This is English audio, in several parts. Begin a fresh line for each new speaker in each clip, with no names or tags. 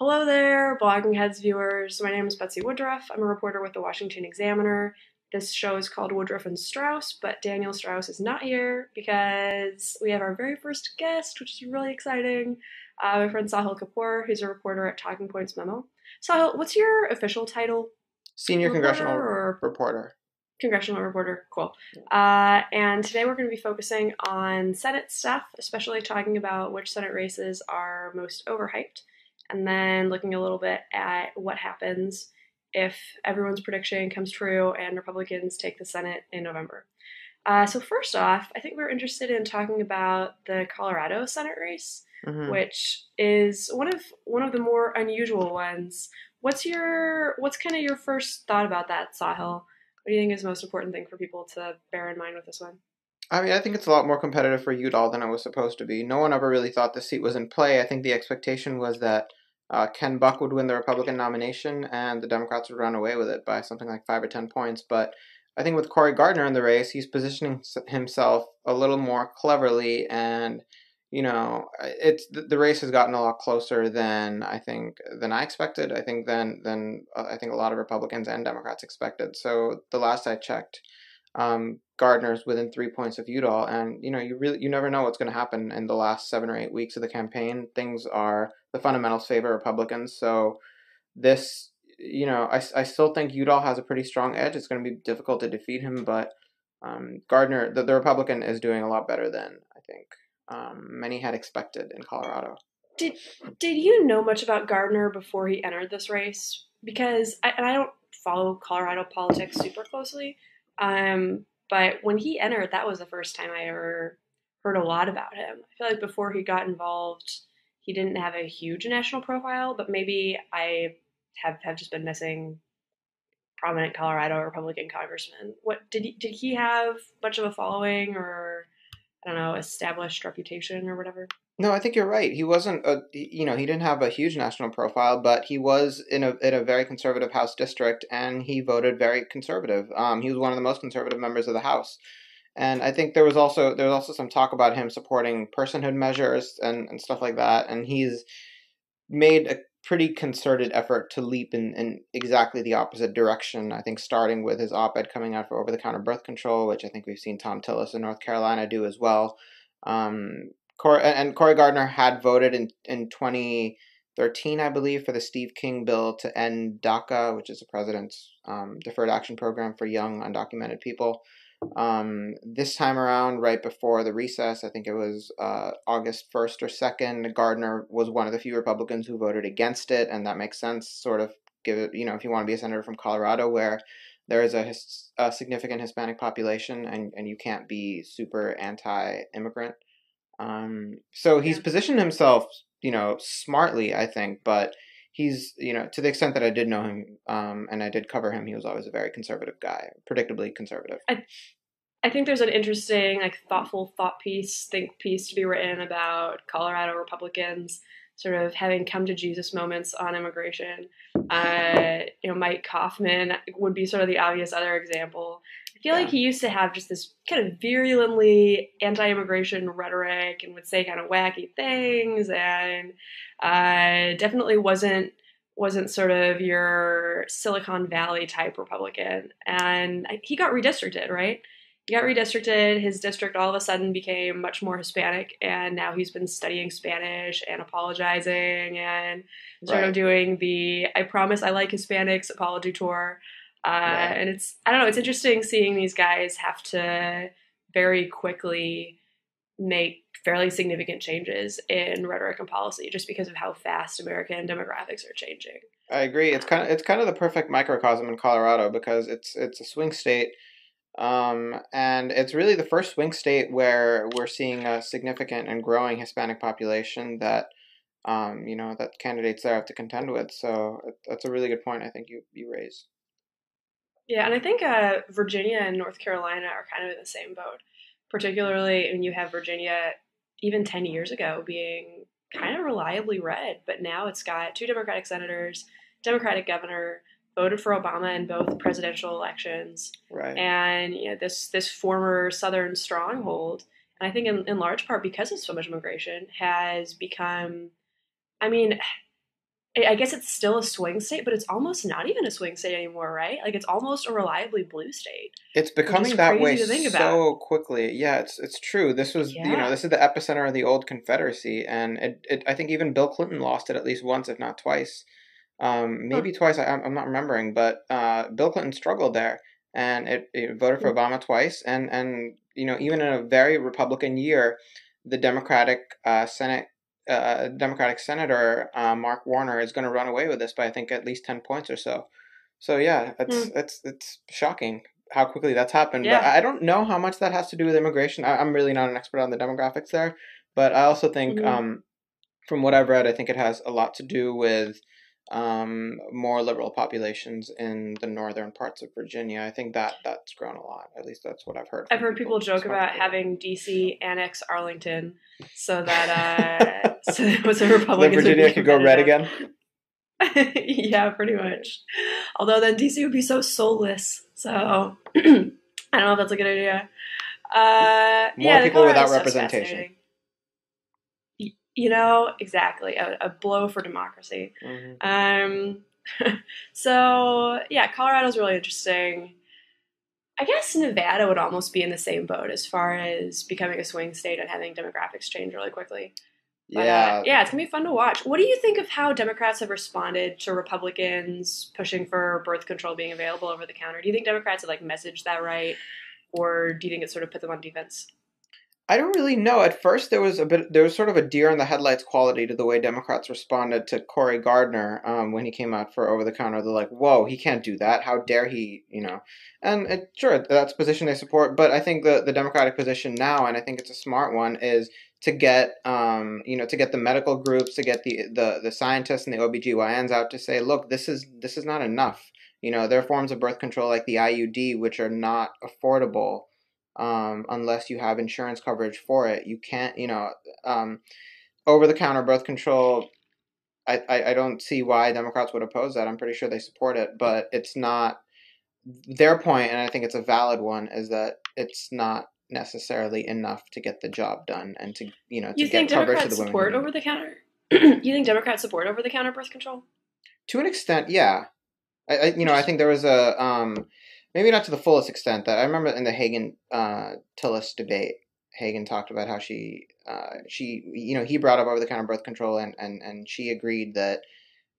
Hello there, Blogging Heads viewers. My name is Betsy Woodruff. I'm a reporter with the Washington Examiner. This show is called Woodruff and Strauss, but Daniel Strauss is not here because we have our very first guest, which is really exciting. My friend Sahil Kapur, who's a reporter at Talking Points Memo. Sahil, what's your official title?
Senior
Reporter
congressional
or
reporter.
congressional reporter? Cool. And today we're going to be focusing on Senate stuff, especially talking about which Senate races are most overhyped, and then looking a little bit at what happens if everyone's prediction comes true and Republicans take the Senate in November. So first off, I think we're interested in talking about the Colorado Senate race,
hmm
which is one of the more unusual ones. What's kind of your first thought about that, Sahil? What do you think is the most important thing for people to bear in mind with this one?
I mean, I think it's a lot more competitive for Udall than it was supposed to be. No one ever really thought the seat was in play. I think the expectation was that Ken Buck would win the Republican nomination and the Democrats would run away with it by something like 5 or 10 points. But I think with Cory Gardner in the race, he's positioning himself a little more cleverly, and it's the race has gotten a lot closer than I expected. I think than I think a lot of Republicans and Democrats expected. So the last I checked, Gardner's within 3 points of Udall, and you never know what's going to happen in the last 7 or 8 weeks of the campaign. Things are the fundamentals favor Republicans, so this I still think Udall has a pretty strong edge. It's going to be difficult to defeat him, but Gardner, the Republican, is doing a lot better than I think many had expected in Colorado.
Did did you know much about Gardner before he entered this race? Because I don't follow Colorado politics super closely, but when he entered, that was the first time I ever heard a lot about him. I feel like before he got involved, he didn't have a huge national profile, but maybe I have just been missing prominent Colorado Republican congressman. Did he have much of a following or I don't know, established reputation or whatever?
No, I think you're right. He wasn't he didn't have a huge national profile, but he was in a very conservative House district, and he voted very conservative. He was one of the most conservative members of the House. And I think there was also some talk about him supporting personhood measures and stuff like that. And he's made a pretty concerted effort to leap in exactly the opposite direction. I think starting with his op-ed coming out for over-the-counter birth control, which I think we've seen Tom Tillis in North Carolina do as well. Cory Gardner had voted in 2013, I believe, for the Steve King bill to end DACA, which is the president's deferred action program for young undocumented people. This time around, right before the recess, I think it was August 1st or 2nd, Gardner was one of the few Republicans who voted against it, and that makes sense, sort of, give it, if you want to be a senator from Colorado, where there is a significant Hispanic population, and you can't be super anti-immigrant. So he's
Yeah.
positioned himself, smartly, I think, but he's, to the extent that I did know him, and I did cover him, he was always a very conservative guy, predictably conservative.
I think there's an interesting, like, thoughtful think piece to be written about Colorado Republicans sort of having come to Jesus moments on immigration. Mike Kaufman would be sort of the obvious other example. I feel like
Yeah.
he used to have just this kind of virulently anti-immigration rhetoric and would say kind of wacky things, and definitely wasn't sort of your Silicon Valley type Republican. And he got redistricted, right? He got redistricted. His district all of a sudden became much more Hispanic, and now he's been studying Spanish and apologizing and sort of
Right.
doing the "I promise I like Hispanics" apology tour.
Right.
And I don't know, it's interesting seeing these guys have to very quickly make fairly significant changes in rhetoric and policy just because of how fast American demographics are changing.
I agree.
Um,
It's kind of the perfect microcosm in Colorado because it's a swing state, and it's really the first swing state where we're seeing a significant and growing Hispanic population that candidates there have to contend with. So that's a really good point. I think you raise.
Yeah, and I think Virginia and North Carolina are kind of in the same boat, particularly when you have Virginia even 10 years ago being kind of reliably red, but now it's got two Democratic senators, Democratic governor, voted for Obama in both presidential elections,
Right.
and this former Southern stronghold, and I think in large part because of so much immigration, has become, I mean, I guess it's still a swing state, but it's almost not even a swing state anymore, right? Like it's almost a reliably blue state,
It's
which is
becoming that way
crazy to think about.
so quickly. Yeah, it's true. This was,
Yeah.
this is the epicenter of the old Confederacy, and I think even Bill Clinton lost it at least once, if not twice.
Huh.
Maybe twice. I'm not remembering, but Bill Clinton struggled there, and it voted for
Hmm.
Obama twice, and even in a very Republican year, the Democratic Senator Mark Warner is going to run away with this by I think at least 10 points or so. So yeah,
Hmm.
it's shocking how quickly that's happened. But
Yeah.
I don't know how much that has to do with immigration. I'm really not an expert on the demographics there, but I also think
Hmm.
from what I've read, I think it has a lot to do with more liberal populations in the northern parts of Virginia. I think that's grown a lot. At least that's what I've heard
I've
from
heard people
people
joke
spoken
about
to about
having DC annex Arlington so that
it.
so that the
So that
Republicans would
Virginia
be
could go red
competitive.
again.
Yeah, pretty much. Although then DC would be so soulless. So I don't know if that's a good idea.
More
Yeah, the
people
Colorado
without
stuff's
representation.
fascinating. Exactly a blow for democracy.
Hmm.
Um, so yeah, Colorado's really interesting. I guess Nevada would almost be in the same boat as far as becoming a swing state and having demographics change really quickly. But
Yeah,
yeah, it's gonna be fun to watch. What do you think of how Democrats have responded to Republicans pushing for birth control being available over the counter? Do you think Democrats have like messaged that right, or do you think it sort of put them on defense?
I don't really know. At first, there was sort of a deer in the headlights quality to the way Democrats responded to Cory Gardner when he came out for over the counter. They're like, "Whoa, he can't do that! How dare he?" And sure, that's a position they support. But I think the Democratic position now, and I think it's a smart one, is to get to get the medical groups, to get the scientists and the OBGYNs out to say, "Look, this is not enough." There are forms of birth control like the IUD which are not affordable unless you have insurance coverage for it. You can't, um, over the counter birth control. I don't see why Democrats would oppose that. I'm pretty sure they support it, but it's not their point, and I think it's a valid one, is that it's not necessarily enough to get the job done and to
You
get
think
coverage for
Democrats
the women who
support
need
over
it.
the counter? You think Democrats support over the counter birth control?
To an extent, yeah. I
Interesting.
think there was a maybe not to the fullest extent that I remember in the Hagen Tillis debate. Hagen talked about how he brought up over the counter birth control and she agreed that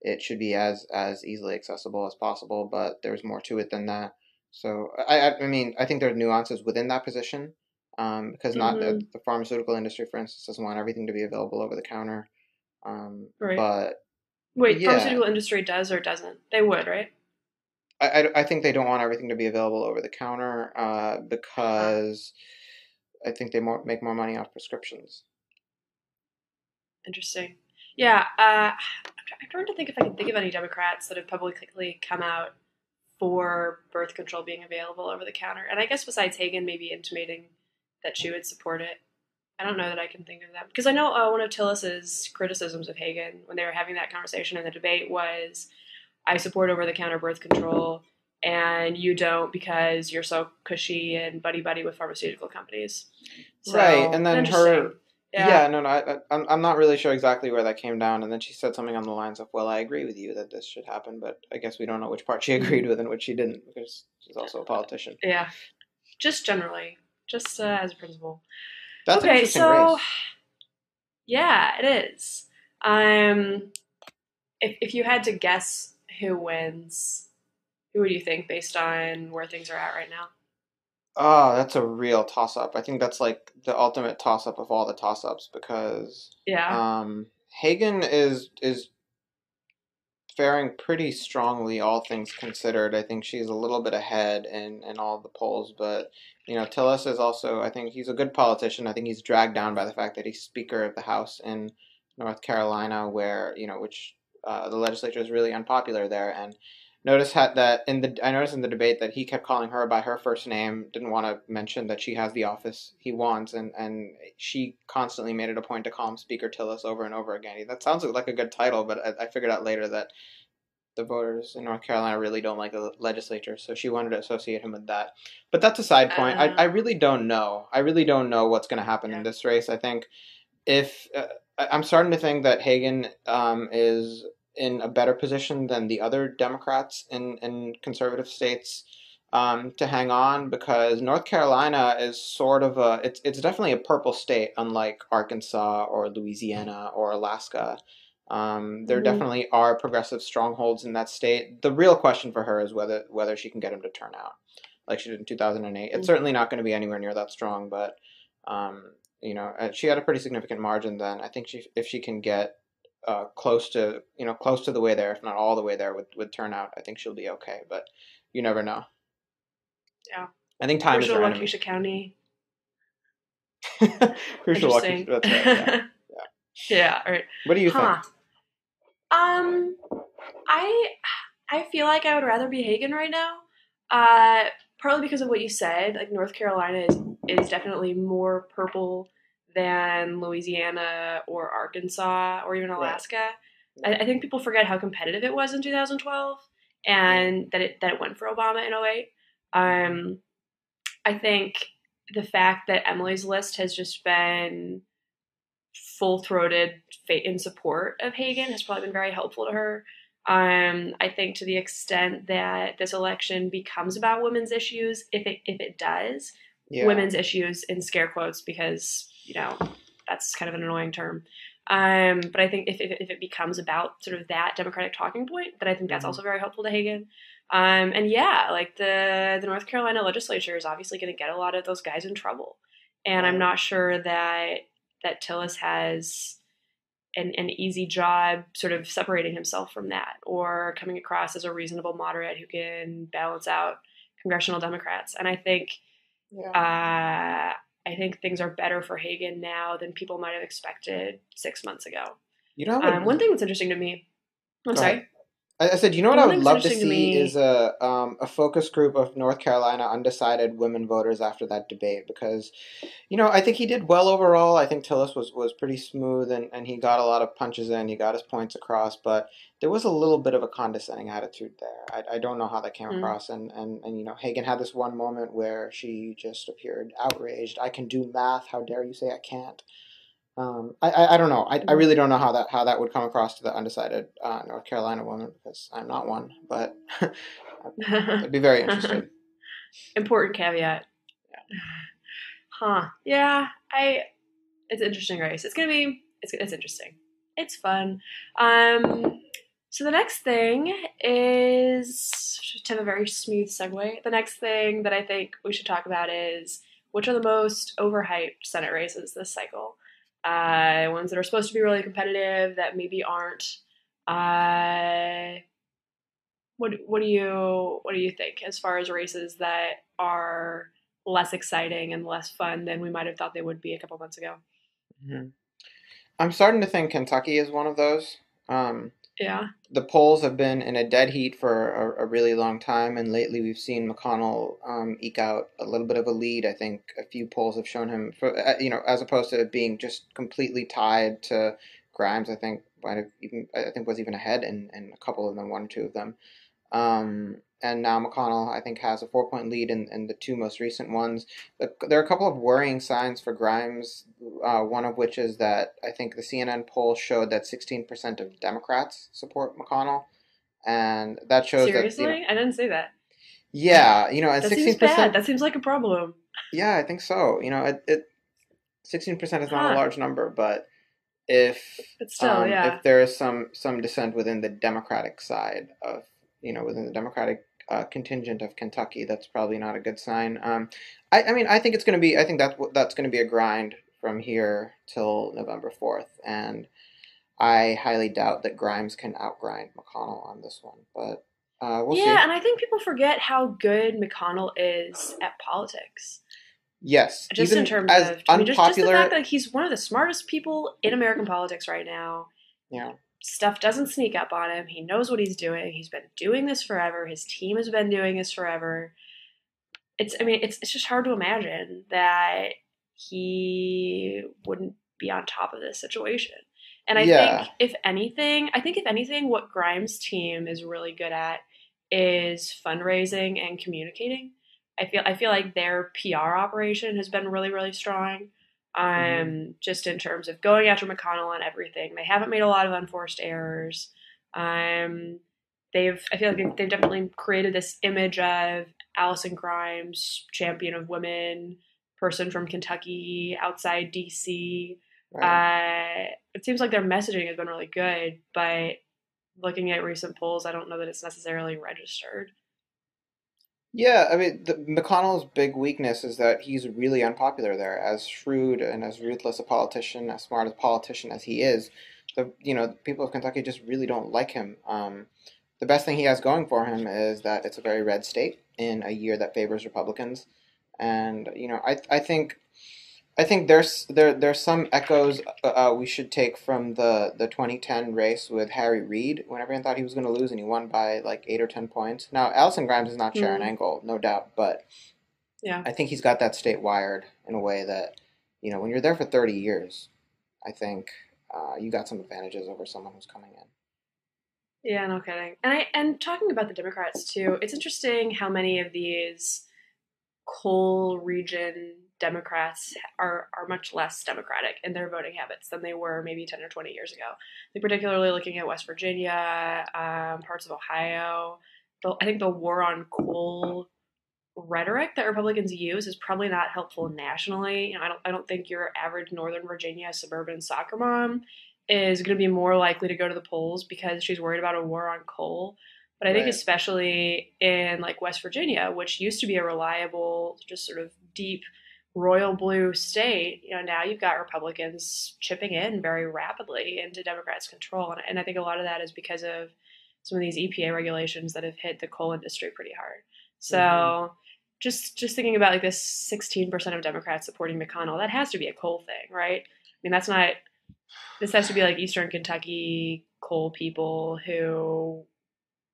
it should be as easily accessible as possible, but there's more to it than that. So I mean I think there are nuances within that position, because not
Mm-hmm.
the pharmaceutical industry, for instance, doesn't want everything to be available over the counter.
Right.
But
Wait,
yeah,
pharmaceutical industry does or doesn't? They would, right?
I think they don't want everything to be available over the counter
Ah,
because I think they make more money off prescriptions.
interesting. Yeah, I'm trying to think if I can think of any Democrats that have publicly come out for birth control being available over the counter. And I guess besides Hagen maybe intimating that she would support it. I don't know that I can think of that. Because I know one of Tillis's criticisms of Hagen when they were having that conversation in the debate was, I support over the counter birth control and you don't because you're so cushy and buddy buddy with pharmaceutical companies.
Right,
So
and then
interesting.
yeah,
Yeah.
no, no, I'm not really sure exactly where that came down. And then she said something on the lines of, "Well, I agree with you that this should happen, but I guess we don't know which part she agreed
Mm,
with and which she didn't because she's also a politician."
yeah. Just generally, just as a principle.
That's an
Okay,
interesting
so
race.
yeah, it is. Um, if you had to guess who wins, who would you think based on where things are at right now?
Oh, that's a real toss up. I think that's like the ultimate toss up of all the toss ups because
Yeah.
Hagen is faring pretty strongly, all things considered. I think she's a little bit ahead in all the polls, but Tillis is also. I think he's a good politician. I think he's dragged down by the fact that he's Speaker of the House in North Carolina, where which the legislature is really unpopular there. And I noticed in the debate that he kept calling her by her first name, didn't want to mention that she has the office he wants, and she constantly made it a point to call him Speaker Tillis over and over again. That sounds like a good title, but I figured out later that the voters in North Carolina really don't like the legislature, so she wanted to associate him with that. But that's a side point. I
Uh,
really don't know. I really don't know what's going to happen in
yeah.
this race. I think if I'm starting to think that Hagen is. in a better position than the other Democrats in conservative states to hang on, because North Carolina is sort of it's definitely a purple state, unlike Arkansas or Louisiana or Alaska. There
Mm-hmm.
definitely are progressive strongholds in that state. The real question for her is whether she can get them to turn out like she did in 2008. It's certainly not going to be anywhere near that strong, but she had a pretty significant margin then. I think if she can get close to the way there, if not all the way there with turnout, I think she'll be okay. But you never know.
Yeah.
I think time is
Crucial
her enemy.
Waukesha County.
Crucial Waukesha.
Interesting.
That's right. Yeah. Yeah.
Yeah. All right.
What do you think?
Huh. Um. I I feel like I would rather be Hagen right now. Uh, Partly because of what you said. Like North Carolina is definitely more purple than Louisiana or Arkansas or even
Right.
Alaska.
Yeah.
I think people forget how competitive it was in 2012
Yeah.
and that it went for Obama in 08.
Mm-hmm.
I think the fact that Emily's list has just been full throated in support of Hagen has probably been very helpful to her. I think to the extent that this election becomes about women's issues, if it does,
Yeah.
women's issues in scare quotes because that's kind of an annoying term. But I think if it becomes about sort of that Democratic talking point, then I think that's
Mm-hmm.
also very helpful to Hagen. And yeah, like the North Carolina legislature is obviously going to get a lot of those guys in trouble, and I'm
Right.
not sure that Tillis has an easy job sort of separating himself from that or coming across as a reasonable moderate who can balance out congressional Democrats. And
Yeah.
I think things are better for Hagen now than people might have expected 6 months ago.
You know what?
One thing that's interesting to me, I'm
Go ahead.
sorry.
I said, you know what I
One
would
thing that's
love to
interesting to
see is
me,
a focus group of North Carolina undecided women voters after that debate, because I think he did well overall. I think Tillis was pretty smooth, and he got a lot of punches in. He got his points across, but there was a little bit of a condescending attitude there. I don't know how that came
mm,
across, and Hagen had this one moment where she just appeared outraged. I can do math. How dare you say I can't? I don't know. I
mm.
really don't know how that would come across to the undecided North Carolina woman, because I'm not one, but I'd be very interested.
Important caveat. Huh. Yeah, it's an interesting race. It's interesting. It's fun. So the next thing is to have a very smooth segue. The next thing that I think we should talk about is which are the most overhyped Senate races this cycle. Ones that are supposed to be really competitive that maybe aren't. Uh, what do you think as far as races that are less exciting and less fun than we might have thought they would be a couple months ago?
Hmm. I'm starting to think Kentucky is one of those. Um,
Yeah.
the polls have been in a dead heat for a really long time, and lately we've seen McConnell eke out a little bit of a lead. I think a few polls have shown him, as opposed to it being just completely tied to Grimes. I think was even ahead in a couple of them, one or two of them. And now McConnell, I think, has a 4-point lead in the two most recent ones. There are a couple of worrying signs for Grimes, one of which is that I think the CNN poll showed that 16% of Democrats support McConnell. And that shows that,
Seriously? I didn't say that.
yeah, and
That seems bad.
16%,
That seems like a problem.
yeah, I think so. 16% is not a
Huh.
large number, but if
But still, yeah.
if there is some dissent within the Democratic side of within the Democratic contingent of Kentucky, that's probably not a good sign. I mean, I think it's going to be. I think that's going to be a grind from here till November 4th, and I highly doubt that Grimes can outgrind McConnell on this one, but we'll
Yeah,
see.
and I think people forget how good McConnell is at politics.
Yes,
Just in
even
terms
as
of, I mean, just the fact
unpopular,
that like, he's one of the smartest people in American politics right now.
yeah,
Stuff doesn't sneak up on him. He knows what he's doing. He's been doing this forever. His team has been doing this forever. I mean, it's just hard to imagine that he wouldn't be on top of this situation. And
yeah,
I think if anything, what Grimes' team is really good at is fundraising and communicating. I feel like their PR operation has been really, really strong.
hmm
Just in terms of going after McConnell on everything. They haven't made a lot of unforced errors. Um, I feel like they've definitely created this image of Allison Grimes, champion of women, person from Kentucky, outside DC.
Right.
It seems like their messaging has been really good, but looking at recent polls, I don't know that it's necessarily registered.
Yeah, I mean, McConnell's big weakness is that he's really unpopular there. As shrewd and as ruthless a politician, as smart a politician as he is, the people of Kentucky just really don't like him. The best thing he has going for him is that it's a very red state in a year that favors Republicans, and I think there's some echoes we should take from the 2010 race with Harry Reid when everyone thought he was going to lose and he won by like 8 or 10 points. Now Allison Grimes is not Sharon
Mm,
Angle, no doubt, but
yeah.
I think he's got that state wired in a way that when you're there for 30 years, I think you got some advantages over someone who's coming in.
Yeah, no kidding. And talking about the Democrats too, it's interesting how many of these coal region Democrats are much less democratic in their voting habits than they were maybe 10 or 20 years ago. Like particularly looking at West Virginia, parts of Ohio. I think the war on coal rhetoric that Republicans use is probably not helpful nationally. I don't think your average Northern Virginia suburban soccer mom is going to be more likely to go to the polls because she's worried about a war on coal. But I think
Right.
especially in like West Virginia, which used to be a reliable, just sort of deep royal blue state, now you've got Republicans chipping in very rapidly into Democrats' control, and I think a lot of that is because of some of these EPA regulations that have hit the coal industry pretty hard.
Hmm.
So just thinking about like this 16% of Democrats supporting McConnell, that has to be a coal thing, right? I mean, that's not. This has to be like Eastern Kentucky coal people who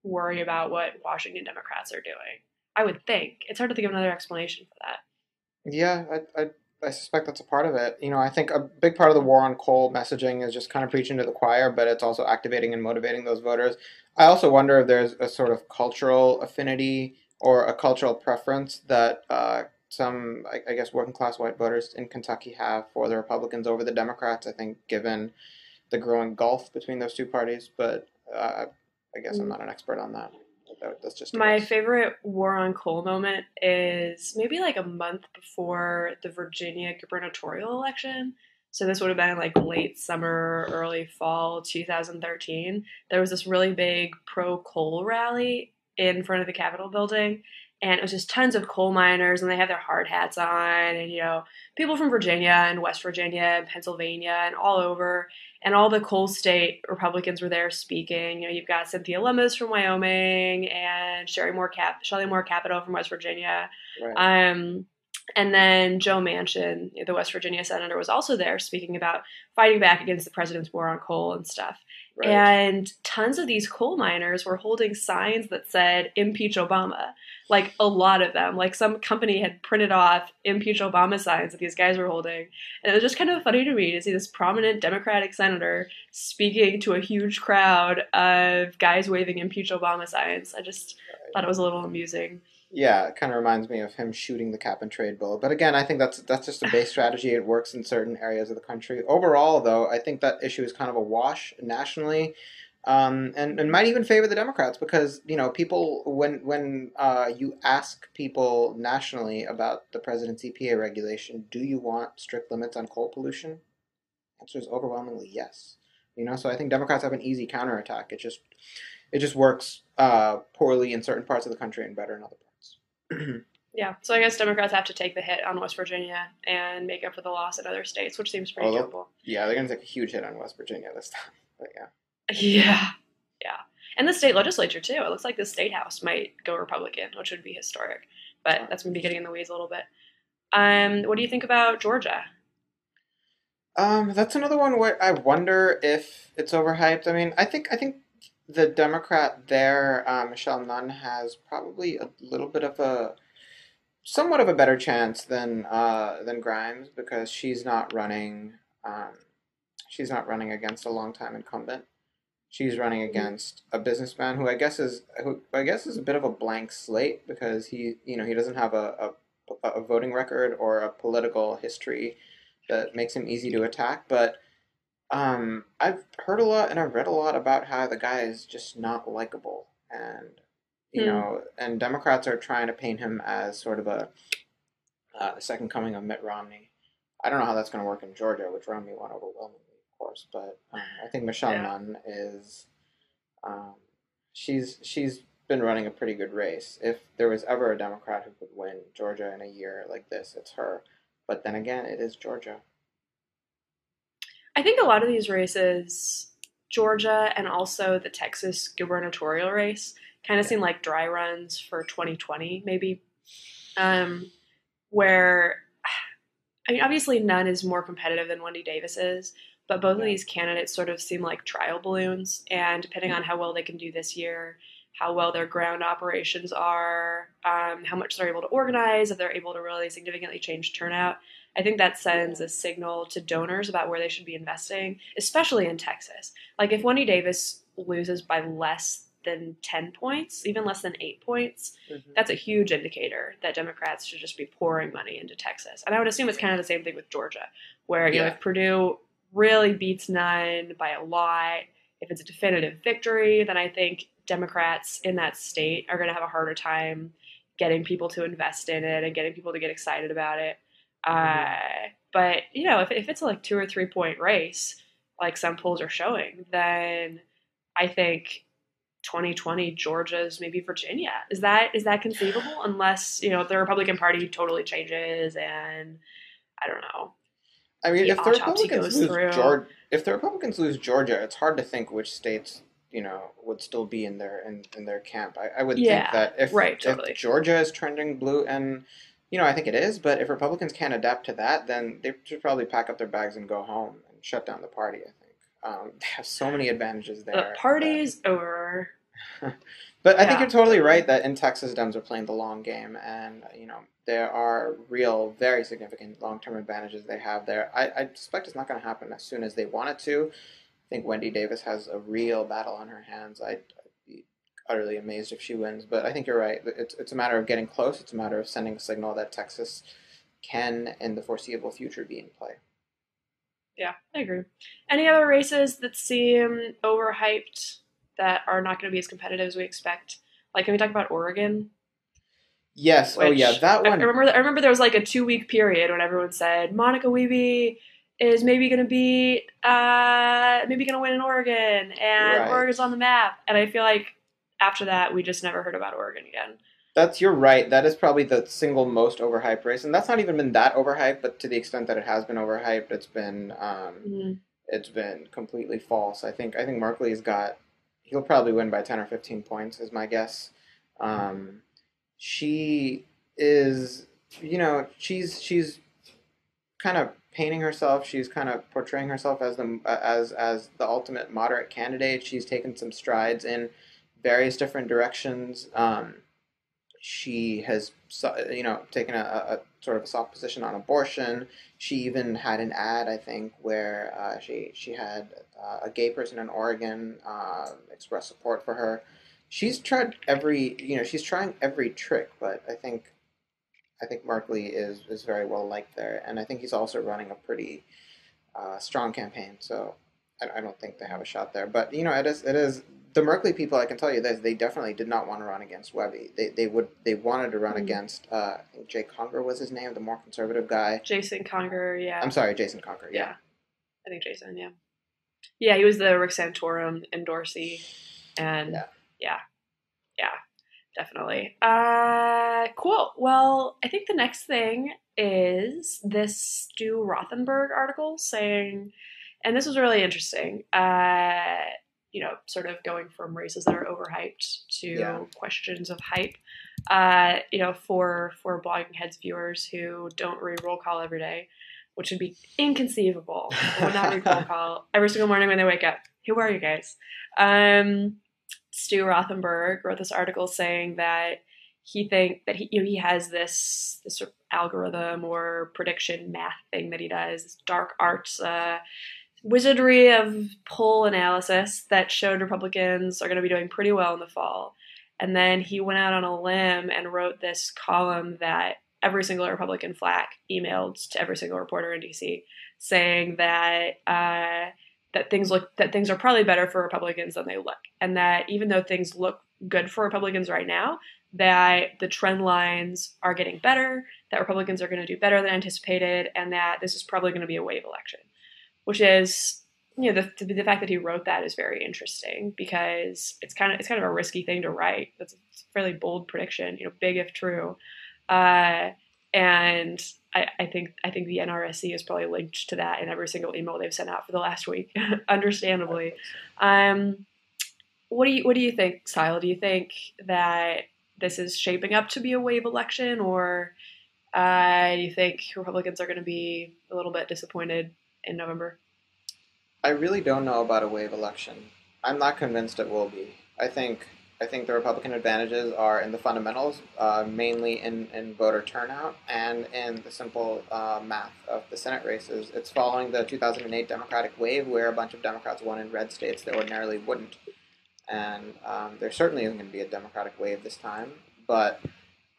worry about what Washington Democrats are doing. I would think it's hard to think of another explanation for that.
Yeah, I suspect that's a part of it. I think a big part of the war on coal messaging is just kind of preaching to the choir, but it's also activating and motivating those voters. I also wonder if there's a sort of cultural affinity or a cultural preference that some, I guess, working class white voters in Kentucky have for the Republicans over the Democrats. I think, given the growing gulf between those two parties, but I guess I'm not an expert on that. That's just a
My
guess.
favorite war on coal moment is maybe like a month before the Virginia gubernatorial election. So this would have been like late summer, early fall 2013. There was this really big pro coal rally in front of the Capitol building. And it was just tons of coal miners, and they had their hard hats on, and people from Virginia and West Virginia and Pennsylvania and all over, and all the coal state Republicans were there speaking. You've got Cynthia Lummis from Wyoming and Shelley Moore Capito from West Virginia.
Right,
Um, and then Joe Manchin, the West Virginia senator, was also there speaking about fighting back against the president's war on coal and stuff.
right.
And tons of these coal miners were holding signs that said "Impeach Obama." Like a lot of them, like some company had printed off "Impeach Obama" signs that these guys were holding, and it was just kind of funny to me to see this prominent Democratic senator speaking to a huge crowd of guys waving "Impeach Obama" signs. I just thought it was a little amusing.
Yeah, it kind of reminds me of him shooting the cap and trade bill. But again, I think that's just a base strategy. It works in certain areas of the country. Overall, though, I think that issue is kind of a wash nationally, and might even favor the Democrats because people when you ask people nationally about the president's EPA regulation, do you want strict limits on coal pollution? The answer is overwhelmingly yes. So I think Democrats have an easy counterattack. It just works poorly in certain parts of the country and better in other parts.
Yeah, so I guess Democrats have to take the hit on West Virginia and make up for the loss in other states, which seems pretty
Oh,
doable.
yeah, they're going to take a huge hit on West Virginia this time. But yeah.
Yeah, yeah, and the state legislature too. It looks like the state house might go Republican, which would be historic. But that's maybe getting in the weeds a little bit. What do you think about Georgia?
That's another one where I wonder if it's overhyped. I mean, I think the Democrat there, Michelle Nunn, has probably a little bit of a somewhat of a better chance than Grimes because Um, she's not running against a longtime incumbent. She's running against a businessman who I guess is a bit of a blank slate because he doesn't have a voting record or a political history that makes him easy to attack. But I've heard a lot and I've read a lot about how the guy is just not likable, and
Hmm.
and Democrats are trying to paint him as sort of a second coming of Mitt Romney. I don't know how that's going to work in Georgia, which Romney won overwhelmingly, of course, but I think Michelle
Yeah.
Nunn is um, she's been running a pretty good race. If there was ever a Democrat who could win Georgia in a year like this, it's her. But then again, it is Georgia.
I think a lot of these races, Georgia and also the Texas gubernatorial race, kind of
Yeah,
seem like dry runs for 2020, maybe. Um, where, I mean, obviously, none is more competitive than Wendy Davis is, but both of
yeah,
these candidates sort of seem like trial balloons. And depending on how well they can do this year, how well their ground operations are, how much they're able to organize, if they're able to really significantly change turnout, I think that
yeah.
sends a signal to donors about where they should be investing, especially in Texas. Like if Wendy Davis loses by less than 10 points, even less than 8 points,
Hmm.
that's a huge indicator that Democrats should just be pouring money into Texas. And I would assume it's kind of the same thing with Georgia, where,
Yeah.
if Purdue really beats none by a lot, if it's a definitive victory, then I think Democrats in that state are going to have a harder time getting people to invest in it and getting people to get excited about it. Uh,
Hmm.
but, if it's like 2 or 3 point race, like some polls are showing, then I think 2020 Georgia's maybe Virginia. Is that conceivable? Unless the Republican Party totally changes and I don't know,
I mean,
the autopsy goes through.
If the Republicans lose Georgia, it's hard to think which states would still be in their camp. I would think
Yeah,
that
right,
if
totally.
Georgia is trending blue, and I think it is, but if Republicans can't adapt to that, then they should probably pack up their bags and go home and shut down the party. I think they have so many advantages
The
there that.
party's over.
But I think you're
Yeah,
totally
totally.
right that in Texas, Dems are playing the long game, and there are real, very significant long-term advantages they have there. I suspect it's not going to happen as soon as they want it to. I think Wendy Davis has a real battle on her hands. I'd be utterly amazed if she wins, but I think you're right. It's a matter of getting close. It's a matter of sending a signal that Texas can, in the foreseeable future, be in play.
Yeah, I agree. Any other races that seem overhyped that are not going to be as competitive as we expect? Like, can we talk about Oregon?
Yes. Oh, yeah.
Which
That
I
one.
remember. I remember there was like a 2 week period when everyone said Monica Wiebe is maybe going to be maybe going to win in Oregon, and
Right.
Oregon's on the map. And I feel like after that, we just never heard about Oregon again.
You're right. That is probably the single most overhyped race, and that's not even been that overhyped. But to the extent that it has been overhyped,
Mm-hmm.
it's been completely false. I think Markley's got he'll probably win by 10 or 15 points, is my guess. Um, she is, she's kind of painting herself. She's kind of portraying herself as the ultimate moderate candidate. She's taken some strides in various different directions. She has taken a sort of a soft position on abortion. She even had an ad, I think, where she had a gay person in Oregon express support for her. She's trying every trick, but I think Markley is very well liked there, and I think he's also running a pretty strong campaign. So I don't think they have a shot there. But it is the Merkley people. I can tell you this: they definitely did not want to run against Webby. They wanted to run
Mm-hmm.
against I think Jay Conger was his name, the more conservative guy.
Jason Conger,
I'm
yeah,
sorry, Jason Conger. Yeah,
yeah, I think Jason, yeah, yeah, he was the Rick Santorum endorsee, and
yeah.
yeah, yeah, definitely. Cool. Well, I think the next thing is this Stu Rothenberg article saying, and this was really interesting. Sort of going from races that are overhyped
Yeah.
to questions of hype. For blogging heads viewers who don't read roll call every day, which would be inconceivable. People would not read roll call every single morning when they wake up. Who are you guys? Stu Rothenberg wrote this article saying that he has this sort of algorithm or prediction math thing that he does, this dark arts wizardry of poll analysis that showed Republicans are going to be doing pretty well in the fall. And then he went out on a limb and wrote this column that every single Republican flack emailed to every single reporter in DC saying that that things are probably better for Republicans than they look, and that even though things look good for Republicans right now, that the trend lines are getting better, that Republicans are going to do better than anticipated, and that this is probably going to be a wave election, which is, the fact that he wrote that is very interesting because it's kind of a risky thing to write. That's a fairly bold prediction, big if true. And I think the NRSC is probably linked to that in every single email they've sent out for the last week, understandably. What do you think, Sahil? Do you think that this is shaping up to be a wave election, or do you think Republicans are going to be a little bit disappointed in November?
I really don't know about a wave election. I'm not convinced it will be. I think the Republican advantages are in the fundamentals, mainly in voter turnout and in the simple math of the Senate races. It's following the 2008 Democratic wave where a bunch of Democrats won in red states that ordinarily wouldn't. And there certainly isn't going to be a Democratic wave this time. But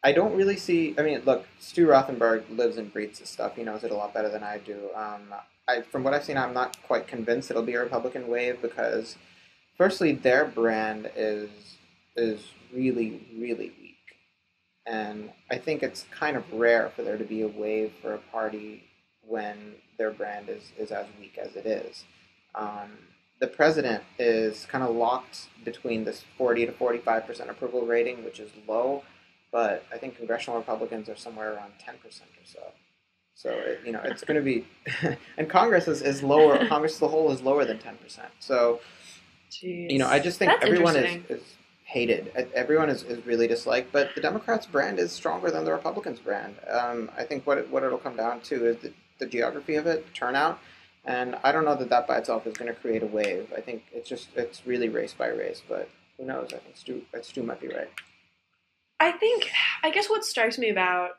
I don't really see... I mean, look, Stu Rothenberg lives and breathes this stuff. He knows it a lot better than I do. From what I've seen, I'm not quite convinced it'll be a Republican wave because, firstly, their brand is really, really weak. And I think it's kind of rare for there to be a wave for a party when their brand is as weak as it is. The president is kind of locked between this 40 to 45% approval rating, which is low, but I think congressional Republicans are somewhere around 10% or so. So, it's going to be... and Congress is lower. Congress as a whole is lower than 10%. So,
Jeez.
I just think
That's
everyone is hated. Everyone is really disliked. But the Democrats' brand is stronger than the Republicans' brand. I think what it'll come down to is the geography of it, turnout. And I don't know that by itself is going to create a wave. I think it's really race by race. But who knows? I think Stu might be right.
I guess what strikes me about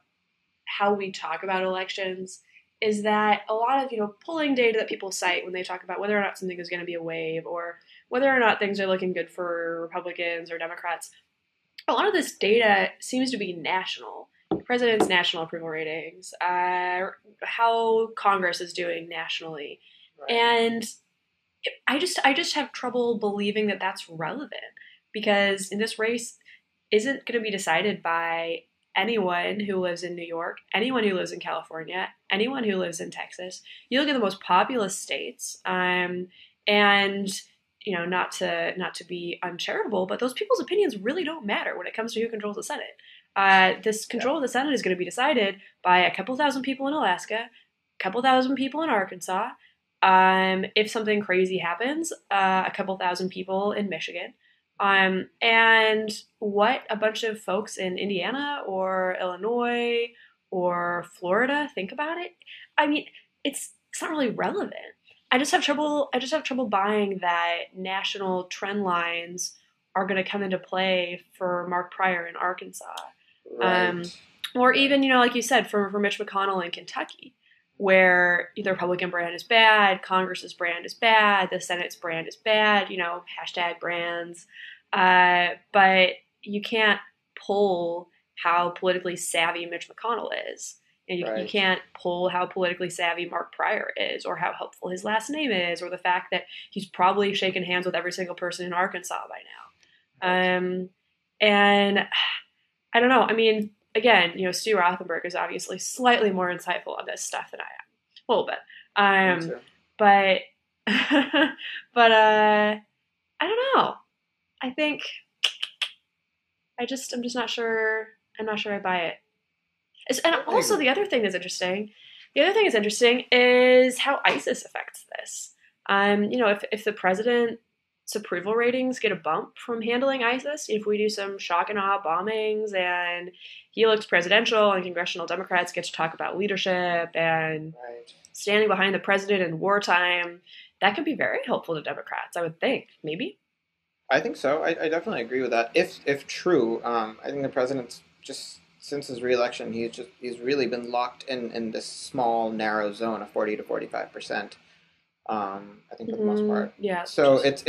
how we talk about elections is that a lot of, polling data that people cite when they talk about whether or not something is going to be a wave or whether or not things are looking good for Republicans or Democrats, a lot of this data seems to be national. The president's national approval ratings, how Congress is doing nationally. Right. And I just have trouble believing that that's relevant because in this race isn't going to be decided by anyone who lives in New York, anyone who lives in California, anyone who lives in Texas. You look at the most populous states, and not to be uncharitable, but those people's opinions really don't matter when it comes to who controls the Senate. This control of the Senate is going to be decided by a couple thousand people in Alaska, a couple thousand people in Arkansas. If something crazy happens, a couple thousand people in Michigan. And what a bunch of folks in Indiana or Illinois or Florida think about it. I mean, it's not really relevant. I just have trouble buying that national trend lines are going to come into play for Mark Pryor in Arkansas. Right. Or even, like you said, for Mitch McConnell in Kentucky, where the Republican brand is bad, Congress's brand is bad, the Senate's brand is bad, #brands. But you can't pull how politically savvy Mitch McConnell is. And you can't pull how politically savvy Mark Pryor is, or how helpful his last name is, or the fact that he's probably shaken hands with every single person in Arkansas by now. And I don't know. I mean, again, Stu Rothenberg is obviously slightly more insightful on this stuff than I am. A little bit. But I don't know. I think I'm just not sure. I'm not sure I buy it. And also the other thing that's interesting is how ISIS affects this. If the president's approval ratings get a bump from handling ISIS, if we do some shock and awe bombings and he looks presidential and congressional Democrats get to talk about leadership and standing behind the president in wartime, that could be very helpful to Democrats, I would think. Maybe.
I think so. I definitely agree with that. If true, I think the president's just, since his re-election, he's really been locked in this small, narrow zone of 40 to 45%. I think for the most part.
Yeah.
So it's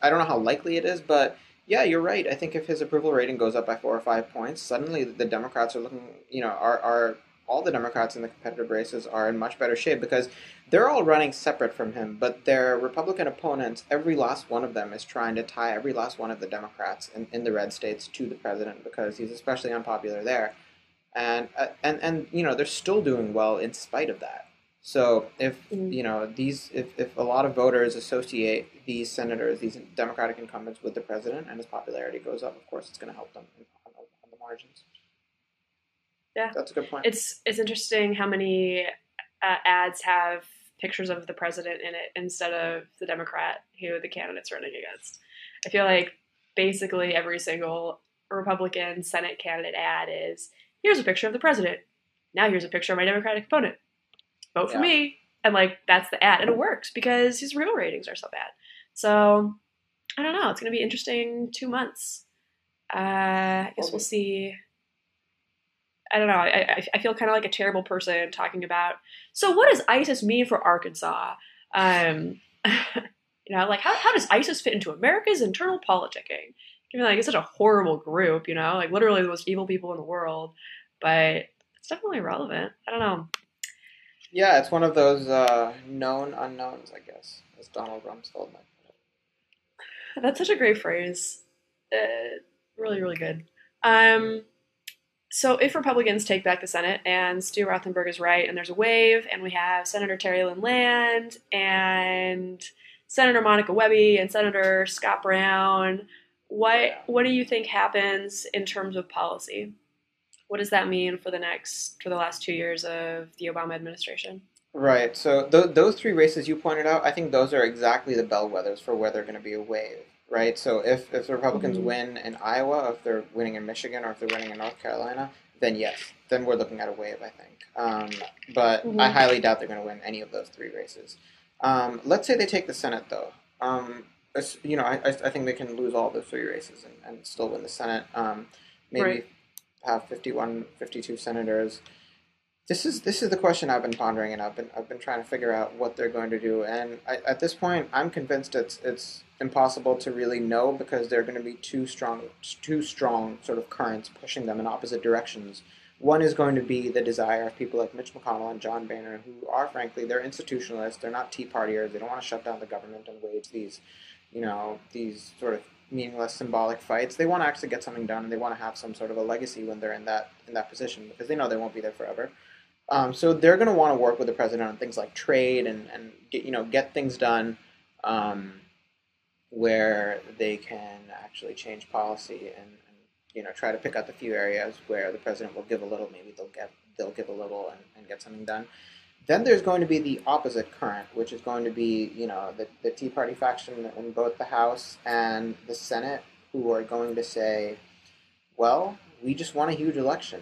I don't know how likely it is, but yeah, you're right. I think if his approval rating goes up by 4 or 5 points, suddenly the Democrats are looking, are all the Democrats in the competitive races are in much better shape because they're all running separate from him, but their Republican opponents, every last one of them is trying to tie every last one of the Democrats in the red states to the president because he's especially unpopular there. And they're still doing well in spite of that. So if
Mm.
if a lot of voters associate these senators, these Democratic incumbents, with the president, and his popularity goes up, of course, it's going to help them on the margins.
Yeah,
That's a good point.
it's interesting how many ads have pictures of the president in it instead of the Democrat who the candidate's running against. I feel like basically every single Republican Senate candidate ad is here's a picture of the president. Now here's a picture of my Democratic opponent. Vote for
Yeah.
me. And like that's the ad. And it works because his real ratings are so bad. So I don't know. It's gonna be interesting 2 months. I guess we'll see. I don't know. I feel kind of like a terrible person talking about. So, what does ISIS mean for Arkansas? Like how does ISIS fit into America's internal politicking? I mean, like it's such a horrible group, like literally the most evil people in the world. But it's definitely relevant. I don't know.
Yeah, it's one of those known unknowns, I guess, as Donald Rumsfeld might put
That's such a great phrase. Really, really good. Um, So if Republicans take back the Senate and Stu Rothenberg is right and there's a wave and we have Senator Terry Lynn Land and Senator Monica Webby and Senator Scott Brown, what do you think happens in terms of policy? What does that mean for the last 2 years of the Obama administration?
Right. So those three races you pointed out, I think those are exactly the bellwethers for where they're going to be a wave. Right. So if the Republicans
Mm-hmm.
win in Iowa, if they're winning in Michigan, or if they're winning in North Carolina, then yes, then we're looking at a wave, I think. But I
Mm-hmm.
highly doubt they're going to win any of those three races. Let's say they take the Senate, though. I think they can lose all those three races and still win the Senate. Maybe
Right.
have 51, 52 senators. This is the question I've been pondering, and I've been trying to figure out what they're going to do. And at this point, I'm convinced it's impossible to really know because there are going to be two strong sort of currents pushing them in opposite directions. One is going to be the desire of people like Mitch McConnell and John Boehner, who are frankly they're institutionalists. They're not Tea Partiers. They don't want to shut down the government and wage these sort of meaningless symbolic fights. They want to actually get something done, and they want to have some sort of a legacy when they're in that position because they know they won't be there forever. So they're going to want to work with the president on things like trade and get things done um, where they can actually change policy and try to pick out the few areas where the president will give a little. Maybe they'll give a little and get something done. Then there's going to be the opposite current, which is going to be the Tea Party faction in both the House and the Senate, who are going to say, well, we just want a huge election.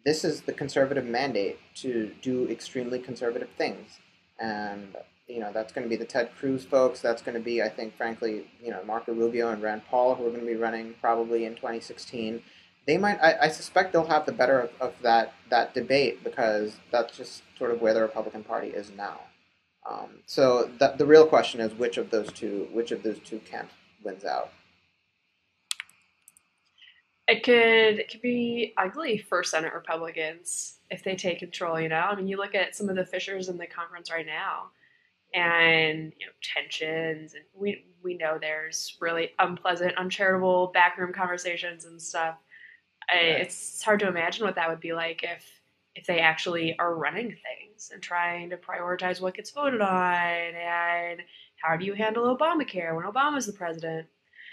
This is the conservative mandate to do extremely conservative things. And, that's going to be the Ted Cruz folks. That's going to be, I think, frankly, Marco Rubio and Rand Paul, who are going to be running probably in 2016. They might, I suspect they'll have the better of that debate because that's just sort of where the Republican Party is now. So the real question is which of those two camps wins out.
It could be ugly for Senate Republicans if they take control. I mean, you look at some of the fissures in the conference right now, and tensions, and we know there's really unpleasant, uncharitable backroom conversations and stuff.
Right.
It's hard to imagine what that would be like if they actually are running things and trying to prioritize what gets voted on, and how do you handle Obamacare when Obama's the president.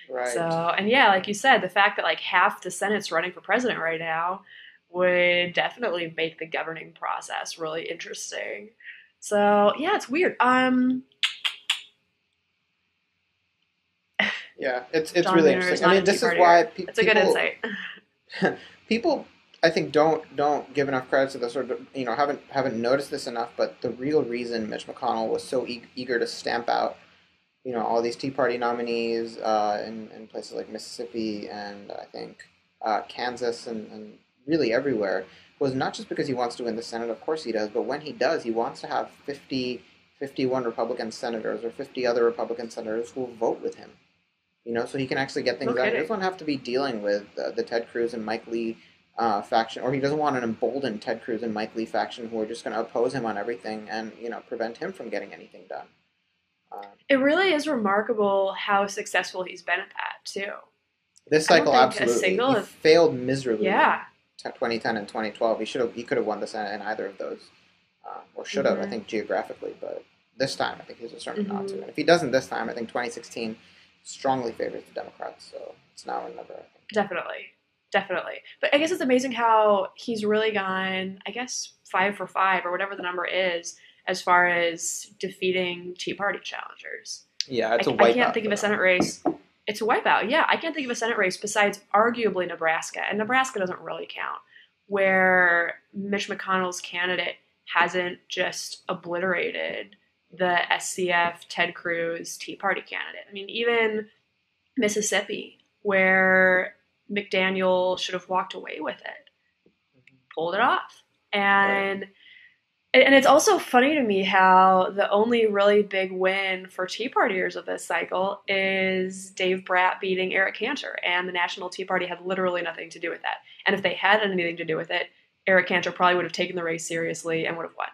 So,
Right.
and yeah, like you said, the fact that like half the Senate's running for president right now would definitely make the governing process really interesting. So, yeah, it's weird.
Yeah, it's
John
really
Boehner is
interesting. I
not a
mean,
Tea
this is why
Partier. That's a good insight.
people I think don't give enough credit to the sort of haven't noticed this enough. But the real reason Mitch McConnell was so eager to stamp out all these Tea Party nominees in places like Mississippi and I think Kansas and really everywhere was not just because he wants to win the Senate, of course he does, but when he does, he wants to have 50, 51 Republican senators or 50 other Republican senators who will vote with him. So he can actually get
No
things done. He
kidding.
doesn't have to be dealing with the Ted Cruz and Mike Lee faction, or he doesn't want an emboldened Ted Cruz and Mike Lee faction who are just going to oppose him on everything and prevent him from getting anything done.
It really is remarkable how successful he's been at that too.
This cycle, absolutely, he failed miserably.
Yeah.
In 2010 and 2012, he could have won the Senate in either of those, or should have, I think, geographically. But this time, I think he's determined not to. And if he doesn't this time, I think 2016 strongly favors the Democrats. So it's now or never, I think.
Definitely. But I guess it's amazing how he's really gone, I guess, 5 for 5 or whatever the number is, as far as defeating Tea Party challengers.
Yeah, it's a wipeout.
I can't think of a Senate race. It's a wipeout, yeah. I can't think of a Senate race besides arguably Nebraska, and Nebraska doesn't really count, where Mitch McConnell's candidate hasn't just obliterated the SCF, Ted Cruz, Tea Party candidate. I mean, even Mississippi, where McDaniel should have walked away with it, pulled it off. And it's also funny to me how the only really big win for Tea Partiers of this cycle is Dave Bratt beating Eric Cantor, and the National Tea Party had literally nothing to do with that. And if they had anything to do with it, Eric Cantor probably would have taken the race seriously and would have won.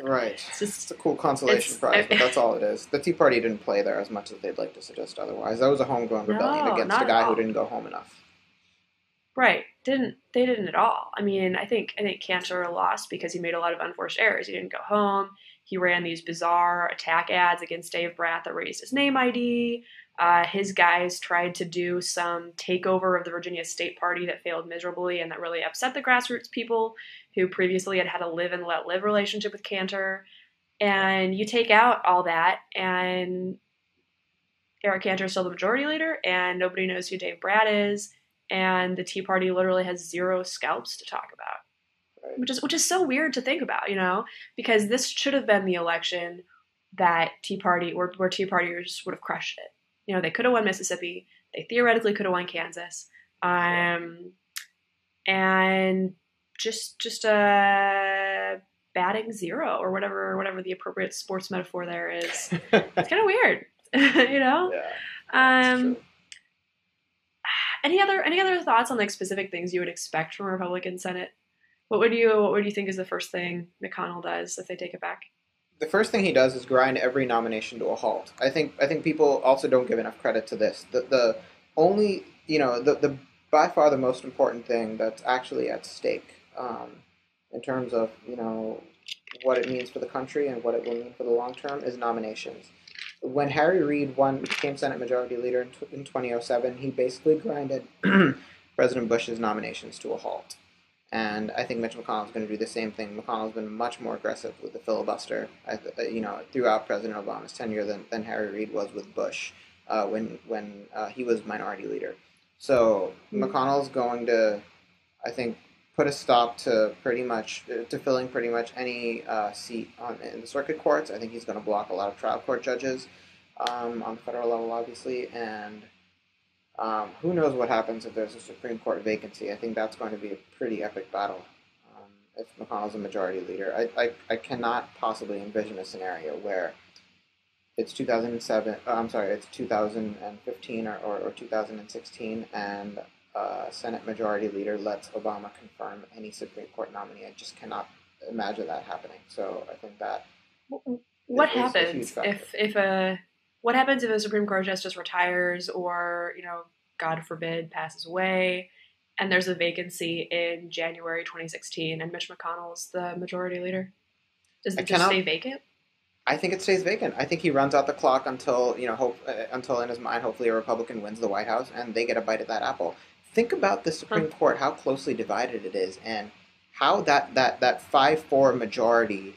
Right. It's a cool consolation prize, but that's all it is. The Tea Party didn't play there as much as they'd like to suggest otherwise. That was a homegrown rebellion against a guy who didn't go home enough.
Right. They didn't at all. I mean, I think Cantor lost because he made a lot of unforced errors. He didn't go home. He ran these bizarre attack ads against Dave Bratt that raised his name ID. His guys tried to do some takeover of the Virginia State Party that failed miserably, and that really upset the grassroots people who previously had had a live and let live relationship with Cantor. And you take out all that, and Eric Cantor is still the majority leader, and nobody knows who Dave Bratt is, and the Tea Party literally has 0 scalps to talk about, which is so weird to think about, because this should have been the election that Tea Party where Tea Partiers would have crushed it. They could have won Mississippi. They theoretically could have won Kansas. And just a batting 0 or whatever the appropriate sports metaphor there is. It's kind of weird,
Yeah. True.
Any other thoughts on specific things you would expect from a Republican Senate? What would you think is the first thing McConnell does if they take it back?
The first thing he does is grind every nomination to a halt. I think people also don't give enough credit to this. The only the by far the most important thing that's actually at stake in terms of what it means for the country and what it will mean for the long term is nominations. When Harry Reid became Senate Majority Leader in 2007, he basically grinded President Bush's nominations to a halt. And I think Mitch McConnell is going to do the same thing. McConnell's been much more aggressive with the filibuster, throughout President Obama's tenure than Harry Reid was with Bush when he was Minority Leader. So McConnell's going to, I think, put a stop to filling pretty much any seat in the circuit courts. I think he's going to block a lot of trial court judges on the federal level, obviously, and who knows what happens if there's a Supreme Court vacancy. I think that's going to be a pretty epic battle if McConnell's a majority leader. I cannot possibly envision a scenario where it's 2007. It's 2015 or 2016, and Senate Majority Leader lets Obama confirm any Supreme Court nominee. I just cannot imagine that happening. So I think that
what happens if a Supreme Court justice retires or God forbid passes away, and there's a vacancy in January 2016, and Mitch McConnell's the Majority Leader? Does it just stay vacant?
I think it stays vacant. I think he runs out the clock until until in his mind, hopefully a Republican wins the White House and they get a bite of that apple. Think about the Supreme Court, how closely divided it is, and how that 5-4 majority,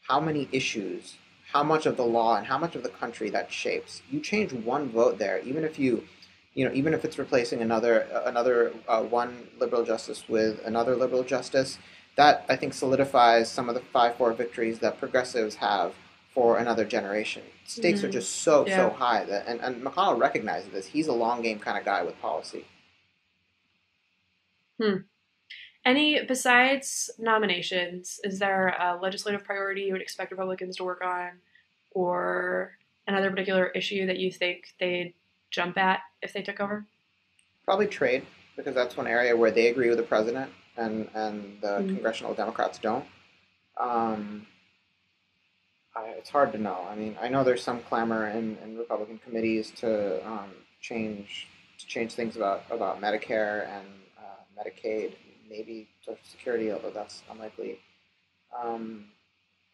how many issues, how much of the law and how much of the country that shapes. You change one vote there, even if even if it's replacing another one liberal justice with another liberal justice, that I think solidifies some of the 5-4 victories that progressives have for another generation. Stakes are just so high and McConnell recognizes this. He's a long game kind of guy with policy.
Any, besides nominations, is there a legislative priority you would expect Republicans to work on, or another particular issue that you think they'd jump at if they took over?
Probably trade, because that's one area where they agree with the president and the
Mm.
congressional Democrats don't. It's hard to know. I mean, I know there's some clamor in Republican committees change to change things about Medicare and Medicaid, maybe Social Security, although that's unlikely. Um,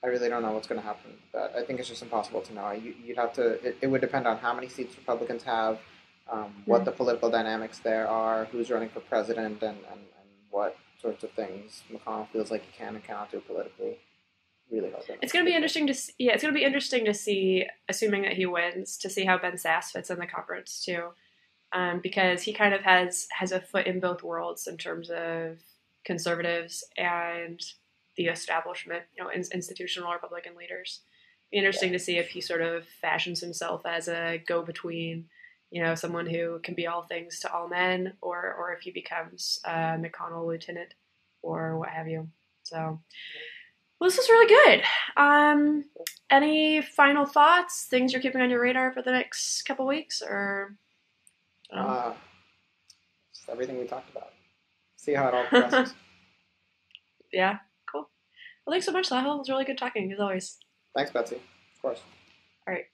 I really don't know what's going to happen with that. I think it's just impossible to know. You'd have to. It would depend on how many seats Republicans have, what
Mm.
the political dynamics there are, who's running for president, and what sorts of things McConnell feels like he can and cannot do politically. Really hard to know.
It's going to be interesting to see, yeah. It's going to be interesting to see, assuming that he wins, to see how Ben Sass fits in the conference too, because he kind of has a foot in both worlds in terms of conservatives and the establishment, institutional Republican leaders. Be interesting
Yeah.
to see if he sort of fashions himself as a go-between, someone who can be all things to all men, or if he becomes a McConnell lieutenant or what have you. So, well, this was really good. Any final thoughts? Things you're keeping on your radar for the next couple weeks, or
Uh, just everything we talked about. See how it all progresses.
yeah, cool. Well, thanks so much, Sahil. It was really good talking as always.
Thanks, Betsy. Of course.
All right.